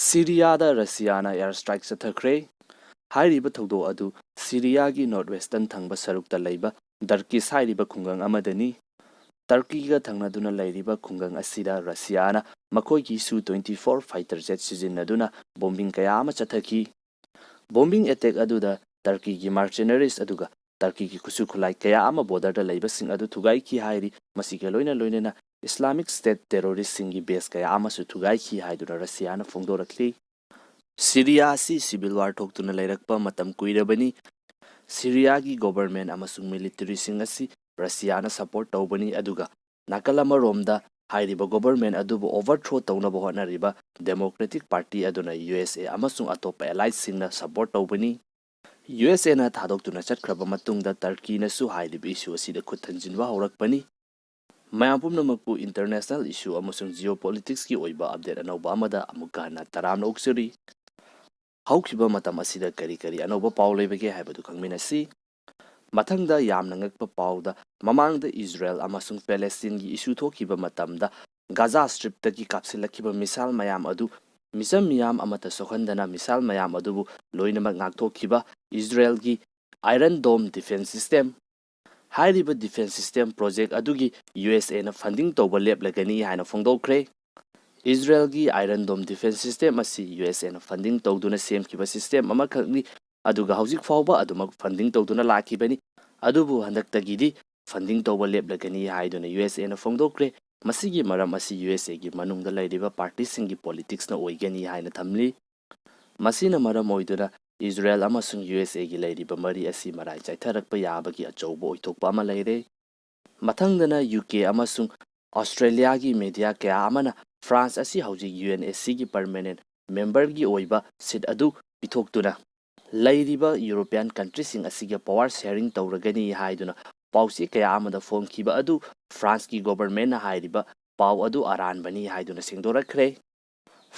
ꯁꯤꯔꯤꯌꯥꯗ ꯔꯁꯤꯌꯥꯅ air strike ꯆꯠꯊꯈ꯭ꯔꯦ꯫ ꯍꯥꯏꯔꯤꯕ ꯊꯧꯗꯣꯛ ꯑꯗꯨ ꯁꯤꯔꯤꯌꯥꯒꯤ ꯅꯣꯔꯊ ꯋꯦꯁꯇꯔꯟ ꯊꯪꯕ ꯁꯔꯨꯛꯇ ꯂꯩꯕ ꯗꯔꯀꯤꯁ ꯍꯥꯏꯔꯤꯕ ꯈꯨꯡꯒꯪ ꯑꯃꯗꯅꯤ꯫ ꯇꯔꯀꯤꯒ ꯊꯪꯅꯗꯨꯅ ꯂꯩꯔꯤꯕ ꯈꯨꯡꯒꯪ ꯑꯁꯤꯗ ꯔꯁꯤꯌꯥꯅ ꯃꯈꯣꯏꯒꯤ ꯁꯨ-24 ꯐꯥꯏꯇꯔ ꯖꯦꯠ ꯁꯤꯖꯤꯟꯅꯗꯨꯅ ꯕꯣꯝꯕꯤꯡ ꯀꯌꯥ ꯑꯃ ꯆꯠꯊꯈꯤ꯫ ꯕꯣꯝꯕꯤꯡ ꯑꯦꯇꯦꯛ ꯑꯗꯨꯗ ꯇꯔꯀꯤꯒꯤ ꯃꯥꯔꯆꯦꯅꯔꯤꯁ ꯑꯗꯨꯒ ꯇꯔꯀꯤꯒꯤ ꯈꯨꯠꯁꯨ ꯈꯨꯠꯂꯥꯏ ꯀꯌꯥ ꯑꯃ ꯕꯣꯔꯗꯔꯗ ꯂꯩꯕꯁꯤꯡ ꯑꯗꯨ ꯊꯨꯒꯥꯏꯈꯤ ꯍꯥꯏꯔꯤ꯫ ꯃꯁꯤꯒ ꯂꯣꯏꯅꯅ ꯏꯁꯂꯥꯃꯤꯛ ꯁ꯭ꯇꯦꯠ ꯇꯦꯔꯣꯔꯤꯁꯁꯤꯡꯒꯤ ꯕꯦꯁ ꯀꯌꯥ ꯑꯃꯁꯨ ꯊꯨꯒꯥꯏꯈꯤ ꯍꯥꯏꯗꯨꯅ ꯔꯁꯤꯌꯥꯅ ꯐꯣꯡꯗꯣꯔꯛꯂꯤ꯫ ꯁꯤꯔꯤꯌꯥ ꯑꯁꯤ ꯁꯤꯚꯤꯜ ꯋꯥꯔ ꯊꯣꯛꯇꯨꯅ ꯂꯩꯔꯛꯄ ꯃꯇꯝ ꯀꯨꯏꯔꯕꯅꯤ꯫ ꯁꯤꯔꯤꯌꯥꯒꯤ ꯒꯣꯚꯔꯟꯃꯦꯟꯠ ꯑꯃꯁꯨꯡ ꯃꯤꯂꯤꯇꯔꯤꯁꯤꯡ ꯑꯁꯤ ꯔꯁꯤꯌꯥꯅ ꯁꯄꯣꯔꯠ ꯇꯧꯕꯅꯤ, ꯑꯗꯨꯒ ꯅꯥꯀꯜ ꯑꯃꯔꯣꯝꯗ ꯍꯥꯏꯔꯤꯕ ꯒꯣꯚꯔꯟꯃꯦꯟꯠ ꯑꯗꯨꯕꯨ ꯑꯣꯚꯔꯊ꯭ꯔꯣ ꯇꯧꯅꯕ ꯍꯣꯠꯅꯔꯤꯕ ꯗꯦꯃꯣꯀ꯭ꯔꯦꯇꯤꯛ ꯄꯥꯔꯇꯤ ꯑꯗꯨꯅ ꯌꯨ.ꯑꯦꯁ.ꯑꯦ ꯑꯃꯁꯨꯡ ꯑꯇꯣꯞꯄ ꯑꯦꯂꯥꯏꯁꯤꯡꯅ ꯁꯄꯣꯔꯠ ꯇꯧꯕꯅꯤ꯫ ꯌꯨ.ꯑꯦꯁ.ꯑꯦꯅ ꯊꯥꯗꯣꯛꯇꯨꯅ ꯆꯠꯈ꯭ꯔꯕ ꯃꯇꯨꯡꯗ ꯇꯔꯀꯤꯅꯁꯨ ꯍꯥꯏꯔꯤꯕ ꯏꯁꯨ ꯑꯁꯤꯗ ꯈꯨꯠ ꯊꯤꯟꯖꯤꯟꯕ ꯍꯧꯔꯛꯄꯅꯤ꯫ ꯃꯌꯥꯝ ꯄꯨꯝꯅꯃꯛꯄꯨ ꯏꯟꯇꯔꯅꯦꯁꯅꯦꯜ ꯏꯁꯨ ꯑꯃꯁꯨꯡ ꯖꯤꯑꯣꯄꯣꯂꯤꯇꯤꯛꯁꯀꯤ ꯑꯣꯏꯕ ꯑꯞꯗꯦꯠ ꯑꯅꯧꯕ ꯑꯃꯗ ꯑꯃꯨꯛꯀ ꯍꯟꯅ ꯇꯔꯥꯝꯅ ꯑꯣꯛꯆꯔꯤ꯫ ꯍꯧꯈꯤꯕ ꯃꯇꯝ ꯑꯁꯤꯗ ꯀꯔꯤ ꯑꯅꯧꯕ ꯄꯥꯎ ꯂꯩꯕꯒꯦ ꯍꯥꯏꯕꯗꯨ ꯈꯪꯃꯤꯟꯅꯁꯤ꯫ ꯃꯊꯪꯗ ꯌꯥꯝꯅ ꯉꯛꯄ ꯄꯥꯎꯗ ꯃꯃꯥꯡꯗ ꯏꯖꯔꯦꯜ ꯑꯃꯁꯨꯡ ꯄꯦꯂꯦꯁꯇꯤꯟꯒꯤ ꯏꯁꯨ ꯊꯣꯛꯈꯤꯕ ꯃꯇꯝꯗ ꯒꯥꯖꯥ ꯁ꯭ꯇ꯭ꯔꯤꯞꯇꯒꯤ ꯀꯥꯞꯁꯤꯜꯂꯛꯈꯤꯕ ꯃꯤꯁꯥꯏꯜ ꯃꯌꯥꯝ ꯑꯗꯨ ꯃꯤꯆꯝ ꯃꯤꯌꯥꯝ ꯑꯃꯠꯇ ꯁꯣꯛꯍꯟꯗꯅ ꯃꯤꯁꯥꯏꯜ ꯃꯌꯥꯝ ꯑꯗꯨꯕꯨ ꯂꯣꯏꯅꯃꯛ ꯉꯥꯛꯊꯣꯛꯈꯤꯕ ꯏꯖꯔꯦꯜꯒꯤ ꯑꯥꯏꯔꯟ ꯗꯣꯝ ꯗꯤꯐꯦꯟꯁ ꯁꯤꯁꯇꯦꯝ꯫ ꯍꯥꯏꯔꯤꯕ ꯗꯤꯐꯦꯟꯁ ꯁꯤꯁꯇꯦꯝ ꯄ꯭ꯔꯣꯖꯦꯛ ꯑꯗꯨꯒꯤ ꯌꯨ.ꯑꯦꯁ.ꯑꯦꯅ ꯐꯟꯗꯤꯡ ꯇꯧꯕ ꯂꯦꯞꯂꯒꯅꯤ ꯍꯥꯏꯅ ꯐꯣꯡꯗꯣꯛꯈ꯭ꯔꯦ꯫ ꯏꯖꯔꯦꯜꯒꯤ ꯑꯥꯏꯔꯟ ꯗꯣꯝ ꯗꯤꯐꯦꯟꯁ ꯁꯤꯁꯇꯦꯝ ꯑꯁꯤ ꯌꯨ.ꯑꯦꯁ.ꯑꯦꯅ ꯐꯟꯗꯤꯡ ꯇꯧꯗꯨꯅ ꯁꯦꯝꯈꯤꯕ ꯁꯤꯁꯇꯦꯝ ꯑꯃꯈꯛꯅꯤ, ꯑꯗꯨꯒ ꯍꯧꯖꯤꯛ ꯐꯥꯎꯕ ꯑꯗꯨꯃꯛ ꯐꯟꯗꯤꯡ ꯇꯧꯗꯨꯅ ꯂꯥꯛꯈꯤꯕꯅꯤ꯫ ꯑꯗꯨꯕꯨ ꯍꯟꯗꯛꯇꯒꯤꯗꯤ ꯐꯟꯗꯤꯡ ꯇꯧꯕ ꯂꯦꯞꯂꯒꯅꯤ ꯍꯥꯏꯗꯨꯅ ꯌꯨ.ꯑꯦꯁ.ꯑꯦꯅ ꯐꯣꯡꯗꯣꯛꯈ꯭ꯔꯦ꯫ ꯃꯁꯤꯒꯤ ꯃꯔꯝ ꯑꯁꯤ ꯌꯨ.ꯑꯦꯁ.ꯑꯦꯒꯤ ꯃꯅꯨꯡꯗ ꯂꯩꯔꯤꯕ ꯄꯥꯔꯇꯤꯁꯤꯡꯒꯤ ꯄꯣꯂꯤꯇꯤꯛꯁꯅ ꯑꯣꯏꯒꯅꯤ ꯍꯥꯏꯅ ꯊꯝꯂꯤ꯫ ꯃꯁꯤꯅ ꯃꯔꯝ ꯑꯣꯏꯗꯨꯅ ꯏꯖꯔꯦꯜ ꯑꯃꯁꯨꯡ ꯌꯨ.ꯑꯦꯁ.ꯑꯦꯒꯤ ꯂꯩꯔꯤꯕ ꯃꯔꯤ ꯑꯁꯤ ꯃꯔꯥꯏ ꯆꯥꯏꯊꯔꯛꯄ ꯌꯥꯕꯒꯤ ꯑꯆꯧꯕ ꯑꯣꯏꯊꯣꯛꯄ ꯑꯃ ꯂꯩꯔꯦ꯫ ꯃꯊꯪꯗꯅ ꯌꯨ.ꯀꯦ ꯑꯃꯁꯨꯡ ꯑꯣꯁꯇ꯭ꯔꯦꯂꯤꯌꯥꯒꯤ ꯃꯤꯗꯤꯌꯥ ꯀꯌꯥ ꯑꯃꯅ ꯐ꯭ꯔꯥꯟꯁ ꯑꯁꯤ ꯍꯧꯖꯤꯛ ꯌꯨ.ꯑꯦꯟ.ꯑꯦꯁ.ꯁꯤꯒꯤ ꯄꯔꯃꯦꯅꯦꯟꯠ ꯃꯦꯝꯕꯔꯒꯤ ꯑꯣꯏꯕ ꯁꯤꯠ ꯑꯗꯨ ꯄꯤꯊꯣꯛꯇꯨꯅ ꯂꯩꯔꯤꯕ ꯌꯨꯔꯣꯄꯤꯌꯟ ꯀꯟꯇ꯭ꯔꯤꯁꯤꯡ ꯑꯁꯤꯒ ꯄꯥꯋꯔ ꯁꯦꯌꯔꯤꯡ ꯇꯧꯔꯒꯅꯤ ꯍꯥꯏꯗꯨꯅ ꯄꯥꯎꯆꯦ ꯀꯌꯥ ꯑꯃꯗ ꯐꯣꯡꯈꯤꯕ ꯑꯗꯨ ꯐ꯭ꯔꯥꯟꯁꯀꯤ ꯒꯣꯚꯔꯟꯃꯦꯟꯠꯅ ꯍꯥꯏꯔꯤꯕ ꯄꯥꯎ ꯑꯗꯨ ꯑꯔꯥꯟꯕꯅꯤ ꯍꯥꯏꯗꯨꯅ ꯁꯦꯡꯗꯣꯔꯛꯈ꯭ꯔꯦ꯫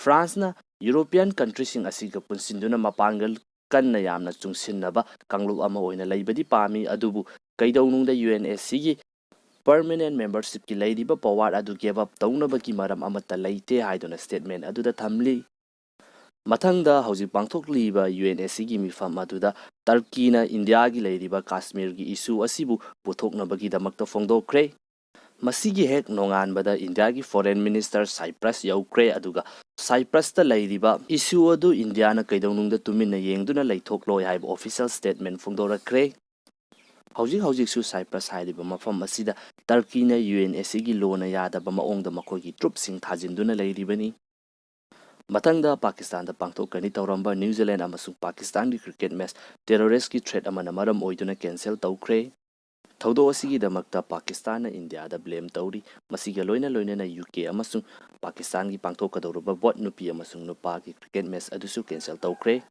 ꯐ꯭ꯔꯥꯟꯁꯅ ꯌꯨꯔꯣꯄꯤꯌꯟ ꯀꯟꯇ꯭ꯔꯤꯁꯤꯡ ꯑꯁꯤꯒ ꯄꯨꯟꯁꯤꯟꯗꯨꯅ ꯃꯄꯥꯡꯒꯜ ꯀꯟꯅ ꯌꯥꯝꯅ ꯆꯨꯡꯁꯤꯟꯅꯕ ꯀꯥꯡꯂꯨꯞ ꯑꯃ ꯑꯣꯏꯅ ꯂꯩꯕꯗꯤ ꯄꯥꯝꯃꯤ, ꯑꯗꯨꯕꯨ ꯀꯩꯗꯧꯅꯨꯡꯗ ꯌꯨ.ꯑꯦꯟ.ꯑꯦꯁ.ꯁꯤꯒꯤ ꯄꯔꯃꯦꯅꯦꯟꯠ ꯃꯦꯝꯕꯔꯁꯤꯞꯀꯤ ꯂꯩꯔꯤꯕ ꯄꯥꯋꯔ ꯑꯗꯨ ꯒꯤꯚ ꯑꯞ ꯇꯧꯅꯕꯒꯤ ꯃꯔꯝ ꯑꯃꯠꯇ ꯂꯩꯇꯦ ꯍꯥꯏꯗꯨꯅ ꯁ꯭ꯇꯦꯠꯃꯦꯟꯠ ꯑꯗꯨꯗ ꯊꯝꯂꯤ꯫ ꯃꯊꯪꯗ ꯍꯧꯖꯤꯛ ꯄꯥꯡꯊꯣꯛꯂꯤꯕ ꯌꯨ.ꯑꯦꯟ.ꯑꯦꯁ.ꯁꯤꯒꯤ ꯃꯤꯐꯝ ꯑꯗꯨꯗ ꯇꯔꯀꯤꯅ ꯏꯟꯗꯤꯌꯥꯒꯤ ꯂꯩꯔꯤꯕ ꯀꯥꯁꯃꯤꯔꯒꯤ ꯏꯁꯨ ꯑꯁꯤꯕꯨ ꯄꯨꯊꯣꯛꯅꯕꯒꯤꯗꯃꯛꯇ ꯐꯣꯡꯗꯣꯛꯈ꯭ꯔꯦ꯫ ꯃꯁꯤꯒꯤ ꯍꯦꯛ ꯅꯣꯡꯉꯥꯟꯕꯗ ꯏꯟꯗꯤꯌꯥꯒꯤ ꯐꯣꯔꯦꯟ ꯃꯤꯅꯤꯁꯇꯔ ꯁꯥꯏꯄ꯭ꯔꯁ ꯌꯧꯈ꯭ꯔꯦ, ꯑꯗꯨꯒ ꯁꯥꯏꯄ꯭ꯔꯁꯇ ꯂꯩꯔꯤꯕ ꯏꯁꯨ ꯑꯗꯨ ꯏꯟꯗꯤꯌꯥꯅ ꯀꯩꯗꯧꯅꯨꯡꯗ ꯇꯨꯃꯤꯟꯅ ꯌꯦꯡꯗꯨꯅ ꯂꯩꯊꯣꯛꯂꯣꯏ ꯍꯥꯏꯕ ꯑꯣꯐꯤꯁꯤꯌꯦꯜ ꯁ꯭ꯇꯦꯠꯃꯦꯟꯠ ꯐꯣꯡꯗꯣꯔꯛꯈ꯭ꯔꯦ꯫ ꯍꯧꯖꯤꯛꯁꯨ ꯁꯥꯏꯄ꯭ꯔꯁ ꯍꯥꯏꯔꯤꯕ ꯃꯐꯝ ꯑꯁꯤꯗ ꯇꯔꯀꯤꯅ ꯌꯨ.ꯑꯦꯟ.ꯑꯦꯁ.ꯁꯤꯒꯤ ꯂꯣꯅ ꯌꯥꯗꯕ ꯃꯑꯣꯡꯗ ꯃꯈꯣꯏꯒꯤ ꯇ꯭ꯔꯨꯞꯁꯤꯡ ꯊꯥꯖꯤꯟꯗꯨꯅ ꯂꯩꯔꯤꯕꯅꯤ꯫ ꯃꯊꯪꯗ ꯄꯥꯀꯤꯁꯇꯥꯟꯗ ꯄꯥꯡꯊꯣꯛꯀꯅꯤ ꯇꯧꯔꯝꯕ ꯅ꯭ꯌꯨꯖꯤꯂꯦꯟꯗ ꯑꯃꯁꯨꯡ ꯄꯥꯀꯤꯁꯇꯥꯟꯒꯤ ꯀ꯭ꯔꯤꯀꯦꯠ ꯃꯦꯆ ꯇꯦꯔꯣꯔꯤꯁ꯭ꯠꯀꯤ ꯊ꯭ꯔꯦꯠ ꯑꯃꯅ ꯃꯔꯝ ꯑꯣꯏꯗꯨꯅ ꯀꯦꯟꯁꯦꯜ ꯇꯧꯈ꯭ꯔꯦ꯫ ꯊꯧꯗꯣꯛ ꯑꯁꯤꯒꯤꯗꯃꯛꯇ ꯄꯥꯀꯤꯁꯇꯥꯟꯅ ꯏꯟꯗꯤꯌꯥꯗ ꯕ꯭ꯂꯦꯝ ꯇꯧꯔꯤ꯫ ꯃꯁꯤꯒ ꯂꯣꯏꯅꯅ ꯌꯨ.ꯀꯦ ꯑꯃꯁꯨꯡ ꯄꯥꯀꯤꯁꯇꯥꯟꯒꯤ ꯄꯥꯡꯊꯣꯛꯀꯗꯧꯔꯤꯕ ꯕꯣꯠ ꯅꯨꯄꯤ ꯑꯃꯁꯨꯡ ꯅꯨꯄꯥꯒꯤ ꯀ꯭ꯔꯤꯀꯦꯠ ꯃꯦꯆ ꯑꯗꯨꯁꯨ ꯀꯦꯟꯁꯦꯜ ꯇꯧꯈ꯭ꯔꯦ꯫